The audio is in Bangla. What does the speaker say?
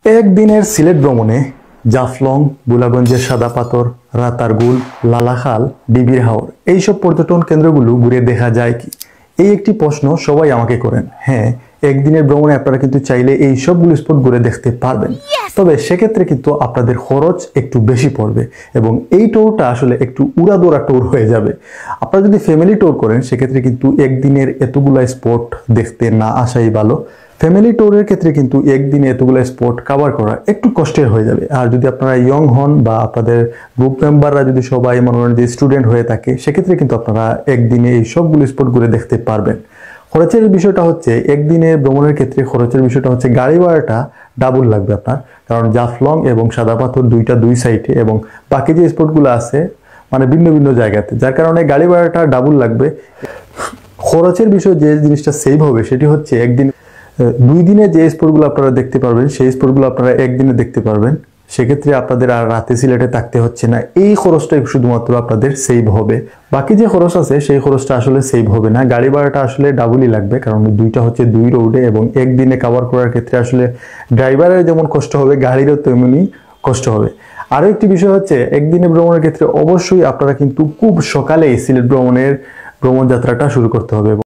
একদিনের সিলেট ভ্রমণে জাফলং, বুলাগঞ্জের সাদা পাথর, রাতারগুল, লালাখাল, ডিবির হাওর এইসব পর্যটন কেন্দ্রগুলো ঘুরে দেখা যায় কি? এই একটি প্রশ্ন সবাই আমাকে করেন। হ্যাঁ, একদিনের ভ্রমণে আপনারা কিন্তু চাইলে এই সবগুলো স্পট ঘুরে দেখতে পারবেন, তবে সেক্ষেত্রে কিন্তু আপনাদের খরচ একটু বেশি পড়বে এবং এই ট্যুরটা আসলে একটু উড়াদোড়া ট্যুর হয়ে যাবে। আপনারা যদি ফ্যামিলি ট্যুর করেন সেক্ষেত্রে কিন্তু একদিনের এতগুলা স্পট দেখতে না আসাই ভালো। ফ্যামিলি ট্যুরের ক্ষেত্রে কিন্তু একদিনে এতগুলো স্পট কভার করা একটু কষ্টের হয়ে যাবে। আর যদি আপনারা ইয়ং হন বা আপনাদের গ্রুপ মেম্বাররা যদি সবাই মনে করেন যে স্টুডেন্ট হয়ে থাকে, সেক্ষেত্রে কিন্তু আপনারা একদিনে এই সবগুলো স্পট ঘুরে দেখতে পারবেন। খরচের বিষয়টা হচ্ছে, একদিনে ভ্রমণের ক্ষেত্রে খরচের বিষয়টা হচ্ছে গাড়ি ভাড়াটা ডাবল লাগবে আপনার, কারণ জাফলং এবং সাদা পাথর দুই সাইডে এবং বাকি যে স্পটগুলো আছে মানে ভিন্ন ভিন্ন জায়গাতে, যার কারণে গাড়ি ভাড়াটা ডাবল লাগবে। খরচের বিষয় যে জিনিসটা সেভ হবে সেটি হচ্ছে একদিন 2 দিনে যে স্পটগুলো আপনারা দেখতে পারবেন সেই স্পটগুলো আপনারা একদিনে দেখতে পারবেন। সেক্ষেত্রে আপনাদের আর রাতে সিলেটে থাকতে হচ্ছে না। এই খরচটাই শুধুমাত্র আপনাদের সেভ হবে, বাকি যে খরচ আছে সেই খরচটা আসলে সেভ হবে না। গাড়ি ভাড়াটা আসলে ডাবলই লাগবে, কারণ দুইটা হচ্ছে 2 রোডে এবং একদিনে কভার করার ক্ষেত্রে আসলে ড্রাইভারের যেমন কষ্ট হবে, গাড়িরও তেমনি কষ্ট হবে। আরও একটি বিষয় হচ্ছে, একদিনে ভ্রমণের ক্ষেত্রে অবশ্যই আপনারা কিন্তু খুব সকালেই সিলেট ভ্রমণ যাত্রাটা শুরু করতে হবে।